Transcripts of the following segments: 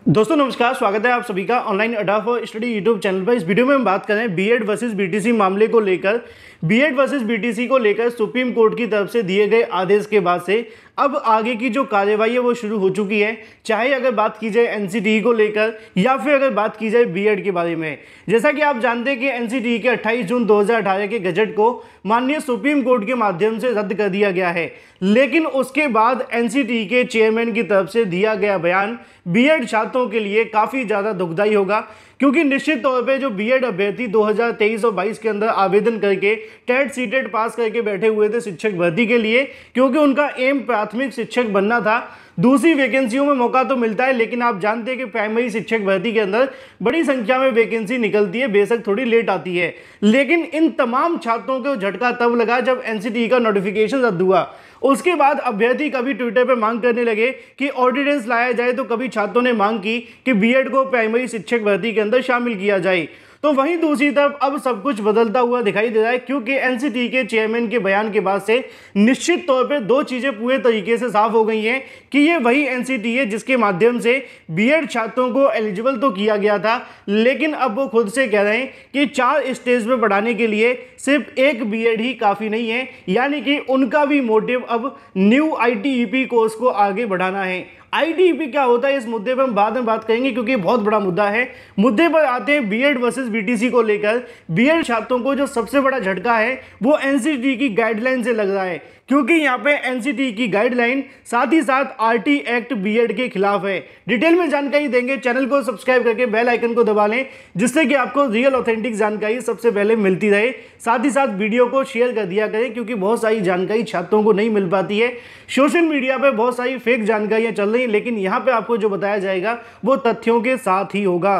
दोस्तों नमस्कार, स्वागत है आप सभी का ऑनलाइन अड्डा फॉर स्टडी यूट्यूब चैनल पर। इस वीडियो में हम बात करें बीएड वर्सेस बीटीसी मामले को लेकर। बीएड वर्सेस बीटीसी को लेकर सुप्रीम कोर्ट की तरफ से दिए गए आदेश के बाद से अब आगे की जो कार्यवाही है वो शुरू हो चुकी है, चाहे अगर बात की जाए एनसीटीई को लेकर या फिर अगर बात की जाए बीएड के बारे में। जैसा कि आप जानते हैं कि एनसीटीई के 28 जून 2018 के गजट को माननीय सुप्रीम कोर्ट के माध्यम से रद्द कर दिया गया है, लेकिन उसके बाद एनसीटीई के चेयरमैन की तरफ से दिया गया बयान बीएड छात्रों के लिए काफ़ी ज़्यादा दुखदायी होगा, क्योंकि निश्चित तौर पे जो बीएड अभ्यर्थी 2023 और 22 के अंदर आवेदन करके टेट सीटेट पास करके बैठे हुए थे शिक्षक भर्ती के लिए, क्योंकि उनका एम प्राथमिक शिक्षक बनना था। दूसरी वैकेंसियों में मौका तो मिलता है, लेकिन आप जानते हैं कि प्राइमरी शिक्षक भर्ती के अंदर बड़ी संख्या में वैकेंसी निकलती है, बेशक थोड़ी लेट आती है। लेकिन इन तमाम छात्रों को झटका तब लगा जब एनसीटीई का नोटिफिकेशन रद्द हुआ। उसके बाद अभ्यर्थी कभी ट्विटर पर मांग करने लगे कि ऑर्डिनेंस लाया जाए, तो कभी छात्रों ने मांग की कि बीएड को प्राइमरी शिक्षक भर्ती के अंदर शामिल किया जाए। तो वहीं दूसरी तरफ अब सब कुछ बदलता हुआ दिखाई दे रहा है, क्योंकि एनसीटीई के चेयरमैन के बयान के बाद से निश्चित तौर पर दो चीज़ें पूरे तरीके से साफ हो गई हैं कि ये वही एनसीटीई है जिसके माध्यम से बीएड छात्रों को एलिजिबल तो किया गया था, लेकिन अब वो खुद से कह रहे हैं कि 4 स्टेज पर पढ़ाने के लिए सिर्फ एक बीएड ही काफ़ी नहीं है। यानी कि उनका भी मोटिव अब न्यू आईटीईपी कोर्स को आगे बढ़ाना है। आईटीईपी क्या होता है इस मुद्दे पर हम बाद में बात करेंगे, क्योंकि बहुत बड़ा मुद्दा है। मुद्दे पर आते हैं बीएड वर्सेस बीटीसी को लेकर। बीएड छात्रों को जो सबसे बड़ा झटका है वो एनसीटीई की गाइडलाइन से लग रहा है, क्योंकि यहाँ पे एनसीटीई की गाइडलाइन साथ ही साथ आरटी एक्ट बीएड के खिलाफ है। डिटेल में जानकारी देंगे, चैनल को सब्सक्राइब करके बेल आइकन को दबा लें, जिससे कि आपको रियल ऑथेंटिक जानकारी सबसे पहले मिलती रहे। साथ ही साथ वीडियो को शेयर कर दिया करें, क्योंकि बहुत सारी जानकारी छात्रों को नहीं मिल पाती है। सोशल मीडिया पर बहुत सारी फेक जानकारियाँ चल रही हैं, लेकिन यहाँ पर आपको जो बताया जाएगा वो तथ्यों के साथ ही होगा।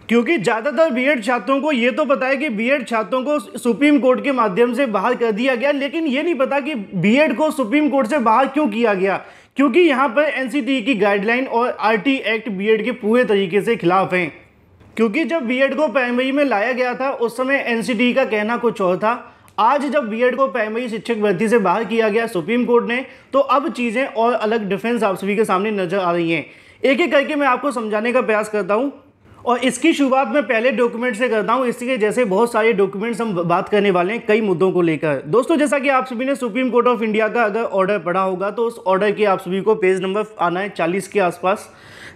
क्योंकि ज़्यादातर बीएड छात्रों को ये तो पता है कि बीएड छात्रों को सुप्रीम कोर्ट के माध्यम से बाहर कर दिया गया, लेकिन ये नहीं पता कि बीएड को सुप्रीम कोर्ट से बाहर क्यों किया गया। क्योंकि यहाँ पर एनसीटीई की गाइडलाइन और आरटी एक्ट बीएड के पूरे तरीके से खिलाफ हैं। क्योंकि जब बीएड को प्राइमरी में लाया गया था उस समय एनसीटीई का कहना कुछ और था। आज जब बीएड को प्राइमरी शिक्षक भर्ती से बाहर किया गया सुप्रीम कोर्ट ने, तो अब चीज़ें और अलग डिफरेंस आप सभी के सामने नजर आ रही हैं। एक एक करके मैं आपको समझाने का प्रयास करता हूँ, और इसकी शुरुआत मैं पहले डॉक्यूमेंट से करता हूं। इसके जैसे बहुत सारे डॉक्यूमेंट्स हम बात करने वाले हैं कई मुद्दों को लेकर। दोस्तों, जैसा कि आप सभी ने सुप्रीम कोर्ट ऑफ इंडिया का अगर ऑर्डर पढ़ा होगा, तो उस ऑर्डर के आप सभी को पेज नंबर आना है 40 के आसपास,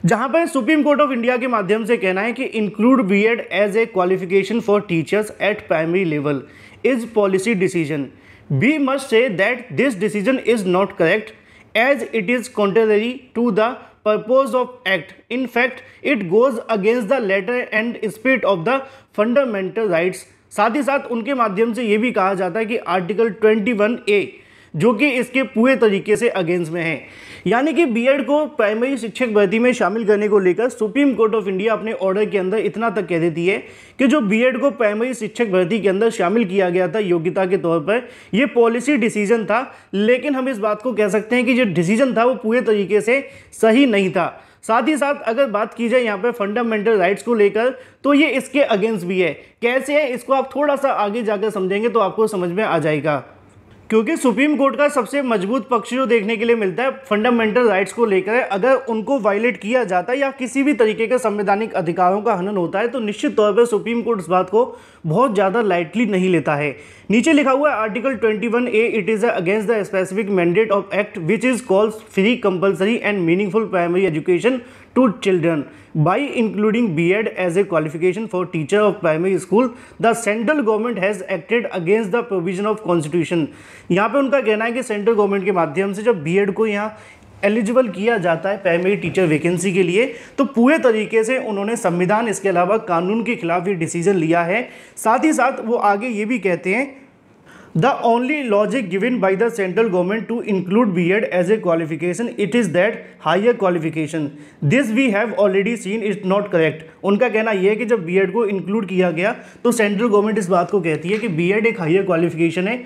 जहां पर सुप्रीम कोर्ट ऑफ इंडिया के माध्यम से कहना है कि include BEd as a qualification for teachers at primary level is policy decision. We must say that this decision is not correct as it is contrary to the purpose of act. In fact, it goes against the letter and spirit of the fundamental rights. साथ ही साथ उनके माध्यम से ये भी कहा जाता है कि आर्टिकल 21A जो कि इसके पूरे तरीके से अगेंस्ट में है। यानी कि बीएड को प्राइमरी शिक्षक भर्ती में शामिल करने को लेकर सुप्रीम कोर्ट ऑफ इंडिया अपने ऑर्डर के अंदर इतना तक कह देती है कि जो बीएड को प्राइमरी शिक्षक भर्ती के अंदर शामिल किया गया था योग्यता के तौर पर, ये पॉलिसी डिसीजन था। लेकिन हम इस बात को कह सकते हैं कि जो डिसीजन था वो पूरे तरीके से सही नहीं था। साथ ही साथ अगर बात की जाए यहाँ पे फंडामेंटल राइट्स को लेकर, तो ये इसके अगेंस्ट भी है। कैसे है इसको आप थोड़ा सा आगे जाकर समझेंगे तो आपको समझ में आ जाएगा। क्योंकि सुप्रीम कोर्ट का सबसे मजबूत पक्ष जो देखने के लिए मिलता है फंडामेंटल राइट्स को लेकर है, अगर उनको वायलेट किया जाता है या किसी भी तरीके के संवैधानिक अधिकारों का हनन होता है, तो निश्चित तौर पर सुप्रीम कोर्ट इस बात को बहुत ज़्यादा लाइटली नहीं लेता है। नीचे लिखा हुआ है article 21A, it is against the specific mandate of act which is calls free compulsory and meaningful primary education to children by including BEd as a qualification for teacher of primary school, the central government has acted against the provision of constitution। यहाँ पे उनका कहना है कि central government के माध्यम से जब बीएड को यहाँ एलिजिबल किया जाता है प्राइमरी टीचर वैकेंसी के लिए, तो पूरे तरीके से उन्होंने संविधान इसके अलावा कानून के खिलाफ ये डिसीजन लिया है। साथ ही साथ वो आगे ये भी कहते हैं The only logic given by the central government to include BEd as a qualification, it is that higher qualification. This we have already seen is not correct. उनका कहना यह है कि जब BEd को इंक्लूड किया गया तो सेंट्रल गवर्नमेंट इस बात को कहती है कि BEd एक हायर क्वालिफिकेशन है,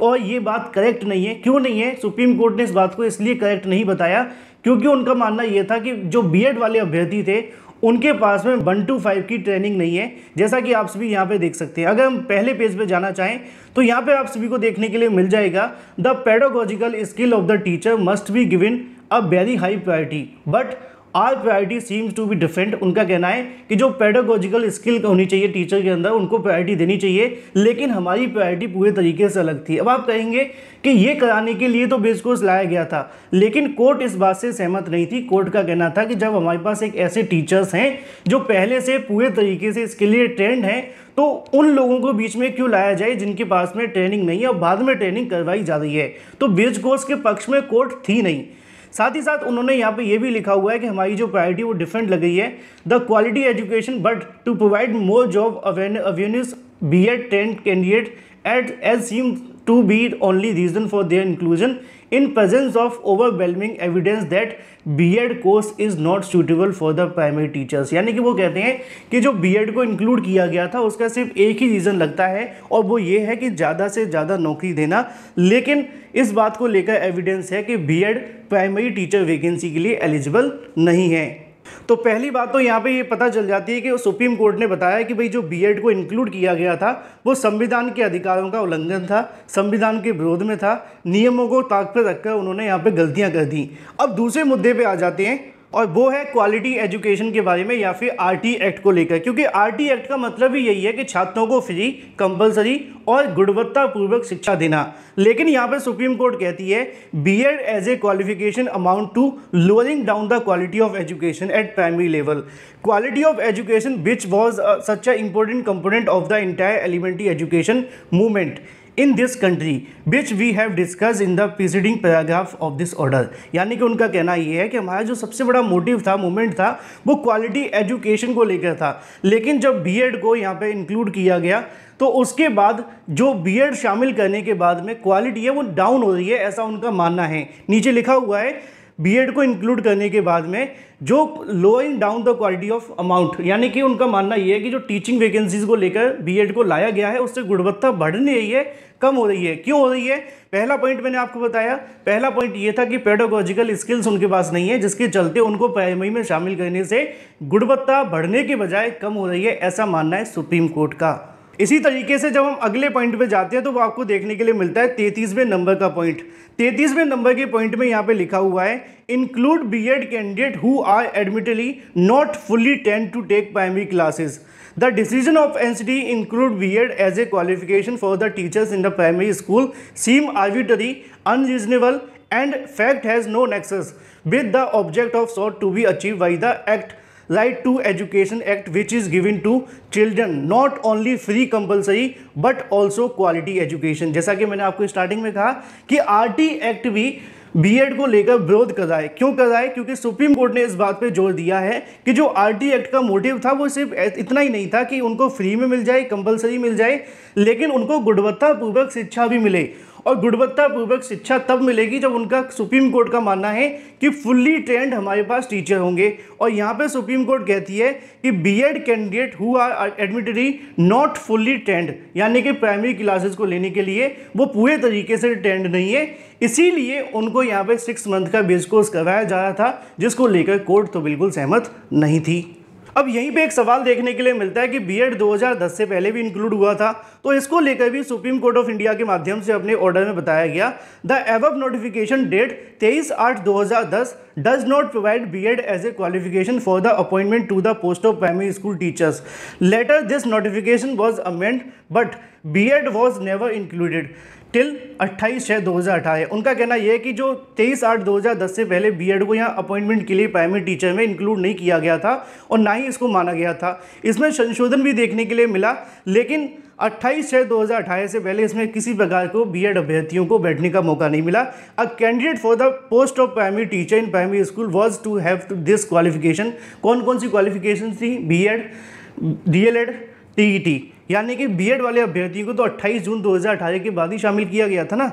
और ये बात करेक्ट नहीं है। क्यों नहीं है? सुप्रीम कोर्ट ने इस बात को इसलिए करेक्ट नहीं बताया क्योंकि उनका मानना यह था कि जो बीएड वाले अभ्यर्थी थे उनके पास में 1 to 5 की ट्रेनिंग नहीं है, जैसा कि आप सभी यहाँ पे देख सकते हैं। अगर हम पहले पेज पे जाना चाहें तो यहाँ पे आप सभी को देखने के लिए मिल जाएगा, the pedagogical skill of the teacher must be given a very high priority but our priority seems to be different. उनका कहना है कि जो पेडागोजिकल स्किल होनी चाहिए टीचर के अंदर उनको प्रायोरिटी देनी चाहिए, लेकिन हमारी प्रायोरिटी पूरे तरीके से अलग थी। अब आप कहेंगे कि ये कराने के लिए तो बेस कोर्स लाया गया था, लेकिन कोर्ट इस बात से सहमत नहीं थी। कोर्ट का कहना था कि जब हमारे पास एक ऐसे टीचर्स हैं जो पहले से पूरे तरीके से इसके लिए ट्रेंड हैं, तो उन लोगों को बीच में क्यों लाया जाए जिनके पास में ट्रेनिंग नहीं है और बाद में ट्रेनिंग करवाई जा रही है। तो बेस कोर्स के पक्ष में कोर्ट थी नहीं। साथ ही साथ उन्होंने यहाँ पे ये भी लिखा हुआ है कि हमारी जो प्रायोरिटी वो डिफरेंट लग गई है, the quality education but to provide more job awareness B.Ed trained candidate as seemed to be only reason for their inclusion in presence of overwhelming evidence that B.Ed course is not suitable for the primary teachers। यानी कि वो कहते हैं कि जो B.Ed को include किया गया था उसका सिर्फ एक ही रीज़न लगता है और वो ये है कि ज़्यादा से ज़्यादा नौकरी देना, लेकिन इस बात को लेकर एविडेंस है कि B.Ed प्राइमरी टीचर वैकेंसी के लिए एलिजिबल नहीं है। तो पहली बात तो यहाँ पे ये पता चल जाती है कि सुप्रीम कोर्ट ने बताया कि भाई जो B.Ed को इंक्लूड किया गया था वो संविधान के अधिकारों का उल्लंघन था, संविधान के विरोध में था, नियमों को ताक पर रखकर उन्होंने यहाँ पे गलतियाँ कर दी। अब दूसरे मुद्दे पे आ जाते हैं और वो है क्वालिटी एजुकेशन के बारे में या फिर RT एक्ट को लेकर, क्योंकि RT एक्ट का मतलब ही यही है कि छात्रों को फ्री, कंपलसरी और गुणवत्तापूर्वक शिक्षा देना। लेकिन यहाँ पे सुप्रीम कोर्ट कहती है B.Ed as a qualification amount to lowering down the quality of education at primary level. Quality of education which was such a important component of the entire elementary education movement in this country which we have discuss in the preceding paragraph of this order. यानी कि उनका कहना ये है कि हमारा जो सबसे बड़ा मोटिव था, मूवमेंट था, वो क्वालिटी एजुकेशन को लेकर था। लेकिन जब B.Ed को यहाँ पे इंक्लूड किया गया तो उसके बाद जो B.Ed शामिल करने के बाद में क्वालिटी है वो डाउन हो रही है, ऐसा उनका मानना है। नीचे लिखा हुआ है B.Ed को इंक्लूड करने के बाद में जो lowering down the quality of amount, यानी कि उनका मानना ये है कि जो टीचिंग वैकेंसीज को लेकर B.Ed को लाया गया है उससे गुणवत्ता बढ़ नहीं रही है, कम हो रही है। क्यों हो रही है? पहला पॉइंट मैंने आपको बताया, पहला पॉइंट ये था कि पेडागोजिकल स्किल्स उनके पास नहीं है, जिसके चलते उनको प्राइमरी में शामिल करने से गुणवत्ता बढ़ने के बजाय कम हो रही है, ऐसा मानना है सुप्रीम कोर्ट का। इसी तरीके से जब हम अगले पॉइंट पे जाते हैं तो वो आपको देखने के लिए मिलता है 33वें नंबर का पॉइंट। 33वें नंबर के पॉइंट में यहाँ पे लिखा हुआ है include B.Ed candidate who are admittedly not fully trained to take primary classes. The decision of NCT include B.Ed as a qualification for the teachers in the primary school seem arbitrary, unreasonable, and fact has no nexus with the object of sought to be achieved by the Act Right to Education Act, which is given to children not only free compulsory but also quality education। जैसा कि मैंने आपको starting में कहा कि RT act भी B.Ed को लेकर विरोध कर रहा है। क्यों कर रहा है? क्योंकि सुप्रीम कोर्ट ने इस बात पे जोर दिया है कि जो RT एक्ट का मोटिव था वो सिर्फ इतना ही नहीं था कि उनको फ्री में मिल जाए, कंपलसरी मिल जाए, लेकिन उनको गुणवत्तापूर्वक शिक्षा भी मिले। और गुणवत्तापूर्वक शिक्षा तब मिलेगी जब उनका सुप्रीम कोर्ट का मानना है कि फुल्ली ट्रेंड हमारे पास टीचर होंगे। और यहाँ पे सुप्रीम कोर्ट कहती है कि B.Ed candidate who are admittedly not fully trained, यानी कि प्राइमरी क्लासेस को लेने के लिए वो पूरे तरीके से ट्रेंड नहीं है, इसीलिए उनको यहाँ पे 6 मंथ का बेस कोर्स करवाया जा रहा था, जिसको लेकर कोर्ट तो बिल्कुल सहमत नहीं थी। अब यहीं पे एक सवाल देखने के लिए मिलता है कि B.Ed 2010 से पहले भी इंक्लूड हुआ था, तो इसको लेकर भी सुप्रीम कोर्ट ऑफ इंडिया के माध्यम से अपने ऑर्डर में बताया गया the above notification date 23/8/2010 does not provide B.Ed as a qualification for the appointment to the post of primary school teachers. Later this notification was amend but B.Ed was never included till 28/6/2018। उनका कहना यह है कि जो 23/8/2010 से पहले B.Ed को यहाँ अपॉइंटमेंट के लिए प्राइमरी टीचर में इंक्लूड नहीं किया गया था और ना ही इसको माना गया था। इसमें संशोधन भी देखने के लिए मिला, लेकिन 28/6/2018 से पहले इसमें किसी प्रकार को B.Ed अभ्यर्थियों को बैठने का मौका नहीं मिला। A candidate for the post of primary teacher in primary school was to have this qualification. कौन कौन सी क्वालिफिकेशन थी? B.Ed, DLED, TET। यानी कि B.Ed वाले अभ्यर्थियों को तो 28 जून 2018 के बाद ही शामिल किया गया था ना।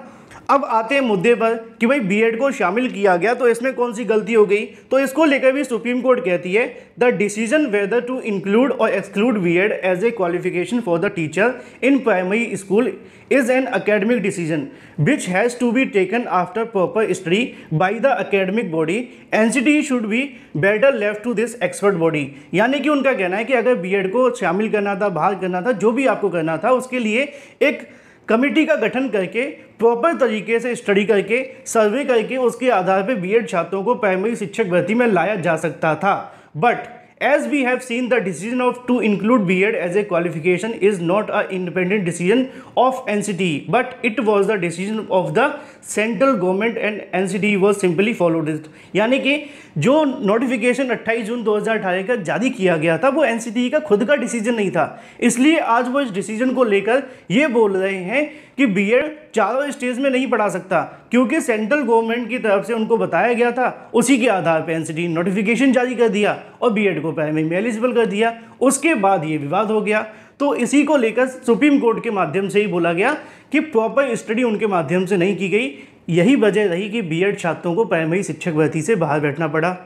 अब आते हैं मुद्दे पर कि भाई B.Ed को शामिल किया गया तो इसमें कौन सी गलती हो गई, तो इसको लेकर भी सुप्रीम कोर्ट कहती है the decision whether to include और exclude B.Ed as a qualification for the teacher in primary school is an academic decision which has to be taken after proper study by the academic body. NCT should be better left to this expert body। यानी कि उनका कहना है कि अगर B.Ed को शामिल करना था, बाहर करना था, जो भी आपको करना था, उसके लिए एक कमेटी का गठन करके प्रॉपर तरीके से स्टडी करके सर्वे करके उसके आधार पर बीएड छात्रों को प्राइमरी शिक्षक भर्ती में लाया जा सकता था। But as we have seen, the decision of to include B.Ed as a qualification is not an independent decision of NCTE, but it was the decision of the central government and NCTE was simply followed it। यानी कि जो notification 28 जून 2018 का जारी किया गया था वो NCTE का खुद का डिसीजन नहीं था, इसलिए आज वो इस डिसीजन को लेकर ये बोल रहे हैं कि बीएड चारों स्टेज में नहीं पढ़ा सकता, क्योंकि सेंट्रल गवर्नमेंट की तरफ से उनको बताया गया था, उसी के आधार पर एनसीटीई नोटिफिकेशन जारी कर दिया और बीएड को प्राइमरी में एलिजिबल कर दिया। उसके बाद ये विवाद हो गया, तो इसी को लेकर सुप्रीम कोर्ट के माध्यम से ही बोला गया कि प्रॉपर स्टडी उनके माध्यम से नहीं की गई। यही वजह रही कि बीएड छात्रों को प्राइमरी शिक्षक भर्ती से बाहर बैठना पड़ा।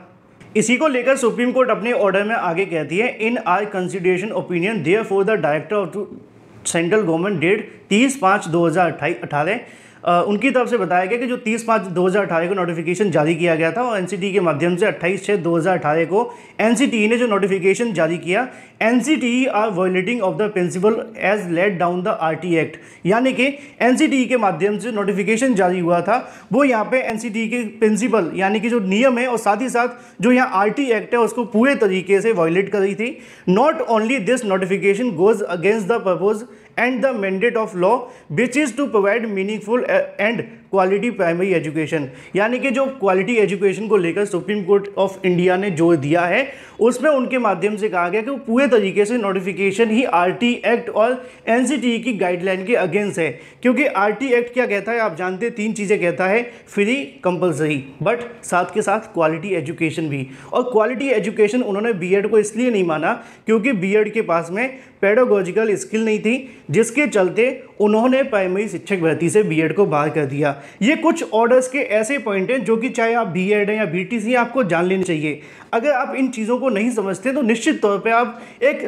इसी को लेकर सुप्रीम कोर्ट अपने ऑर्डर में आगे कहती है, in our consideration opinion therefore the director of central government date 30/5/2018 उनकी तरफ से बताया गया कि जो 30/5/2018 को नोटिफिकेशन जारी किया गया था और एनसीटीई के माध्यम से 28/6/2018 को एनसीटीई ने जो नोटिफिकेशन जारी किया, NCTE are violating of the principle as laid down the RTE act. यानी कि एनसीटीई के माध्यम से नोटिफिकेशन जारी हुआ था वो यहाँ पे एनसीटीई के प्रिंसिपल यानी कि जो नियम है और साथ ही साथ जो यहाँ आरटी एक्ट है उसको पूरे तरीके से वायलेट कर रही थी। Not only this notification goes against the purpose and the mandate of law which is to provide meaningful and quality primary education. यानी कि जो क्वालिटी एजुकेशन को लेकर सुप्रीम कोर्ट ऑफ इंडिया ने जोर दिया है उसमें उनके माध्यम से कहा गया कि वो पूरे तरीके से नोटिफिकेशन ही आरटी एक्ट और एनसीटीई की गाइडलाइन के अगेंस्ट है। क्योंकि आरटी एक्ट क्या कहता है आप जानते हैं, 3 चीज़ें कहता है, फ्री, कंपलसरी, बट साथ के साथ क्वालिटी एजुकेशन भी। और क्वालिटी एजुकेशन उन्होंने बीएड को इसलिए नहीं माना क्योंकि बीएड के पास में पेडागोजिकल स्किल नहीं थी, जिसके चलते उन्होंने प्राइमरी शिक्षक भर्ती से बीएड को बाहर कर दिया। ये कुछ ऑर्डर्स के ऐसे पॉइंट हैं जो कि चाहे आप बीएड हैं या बीटीसी हैं आपको जान लेनी चाहिए। अगर आप इन चीज़ों को नहीं समझते तो निश्चित तौर पे आप एक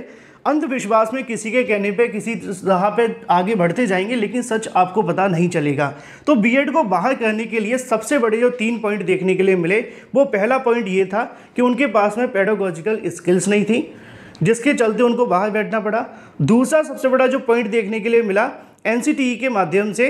अंधविश्वास में किसी के कहने पे किसी राह पे आगे बढ़ते जाएंगे, लेकिन सच आपको पता नहीं चलेगा। तो बीएड को बाहर करने के लिए सबसे बड़े जो 3 पॉइंट देखने के लिए मिले, वो पहला पॉइंट ये था कि उनके पास में पेडागोजिकल स्किल्स नहीं थी, जिसके चलते उनको बाहर बैठना पड़ा। दूसरा सबसे बड़ा जो पॉइंट देखने के लिए मिला, एनसीटीई के माध्यम से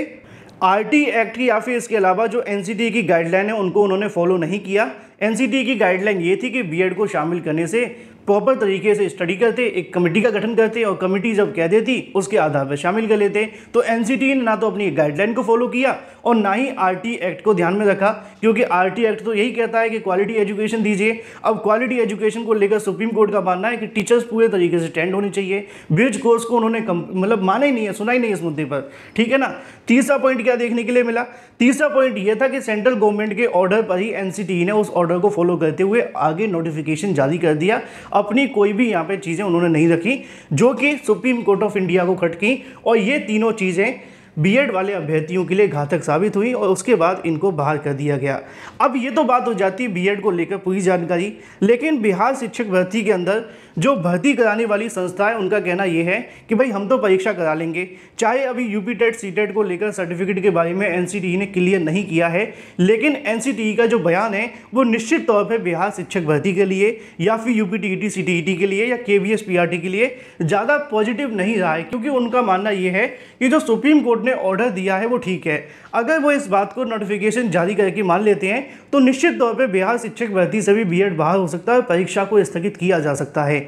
आरटी एक्ट की या फिर इसके अलावा जो एनसीटीई की गाइडलाइन है उनको उन्होंने फॉलो नहीं किया। एनसीटीई की गाइडलाइन ये थी कि बीएड को शामिल करने से प्रॉपर तरीके से स्टडी करते, एक कमेटी का गठन करते और कमेटी जब कह देती उसके आधार पर शामिल कर लेते। तो एनसीटीई ने ना तो अपनी गाइडलाइन को फॉलो किया और ना ही आरटी एक्ट को ध्यान में रखा, क्योंकि आरटी एक्ट तो यही कहता है कि क्वालिटी एजुकेशन दीजिए। अब क्वालिटी एजुकेशन को लेकर सुप्रीम कोर्ट का मानना है कि टीचर्स पूरे तरीके से ट्रेंड होने चाहिए। ब्रिज कोर्स को उन्होंने मतलब माना ही नहीं है, सुना ही नहीं इस मुद्दे पर, ठीक है ना। तीसरा पॉइंट क्या देखने के लिए मिला, तीसरा पॉइंट यह था कि सेंट्रल गवर्नमेंट के ऑर्डर पर ही एनसीटीई ने उस ऑर्डर को फॉलो करते हुए आगे नोटिफिकेशन जारी कर दिया। अपनी कोई भी यहाँ पे चीज़ें उन्होंने नहीं रखी जो कि सुप्रीम कोर्ट ऑफ इंडिया को खटकी, और ये तीनों चीज़ें बीएड वाले अभ्यर्थियों के लिए घातक साबित हुई और उसके बाद इनको बाहर कर दिया गया। अब ये तो बात हो जाती है बीएड को लेकर पूरी जानकारी, लेकिन बिहार शिक्षक भर्ती के अंदर जो भर्ती कराने वाली संस्था है उनका कहना ये है कि भाई हम तो परीक्षा करा लेंगे, चाहे अभी यूपी टेट सीटेट को लेकर सर्टिफिकेट के बारे में एनसीटीई ने क्लियर नहीं किया है, लेकिन एनसीटीई का जो बयान है वो निश्चित तौर पर बिहार शिक्षक भर्ती के लिए या फिर यूपी टीईटी सीटीईटी के लिए या केवीएस पीआरटी के लिए ज़्यादा पॉजिटिव नहीं रहा है। क्योंकि उनका मानना ये है कि जो सुप्रीम कोर्ट ने ऑर्डर दिया है वो ठीक है। अगर वो इस बात को नोटिफिकेशन जारी करके मान लेते हैं तो निश्चित तौर पे बिहार शिक्षक भर्ती से भी बीएड बाहर हो सकता है और परीक्षा को स्थगित किया जा सकता है।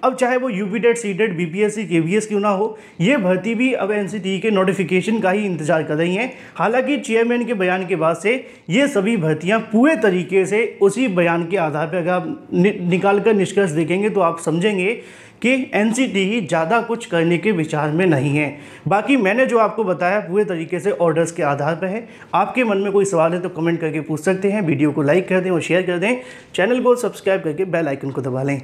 अब चाहे वो UP TET CTET BPSC KVS क्यों ना हो, ये भर्ती भी अब एनसीटीई के नोटिफिकेशन का ही इंतजार कर रही हैं। हालांकि चेयरमैन के बयान के बाद से ये सभी भर्तियां पूरे तरीके से उसी बयान के आधार पर अगर आप निकाल कर निष्कर्ष देखेंगे तो आप समझेंगे कि एनसीटीई ज़्यादा कुछ करने के विचार में नहीं है। बाकी मैंने जो आपको बताया पूरे तरीके से ऑर्डर्स के आधार पर है। आपके मन में कोई सवाल है तो कमेंट करके पूछ सकते हैं। वीडियो को लाइक कर दें और शेयर कर दें। चैनल को सब्सक्राइब करके बेल आइकन को दबा लें।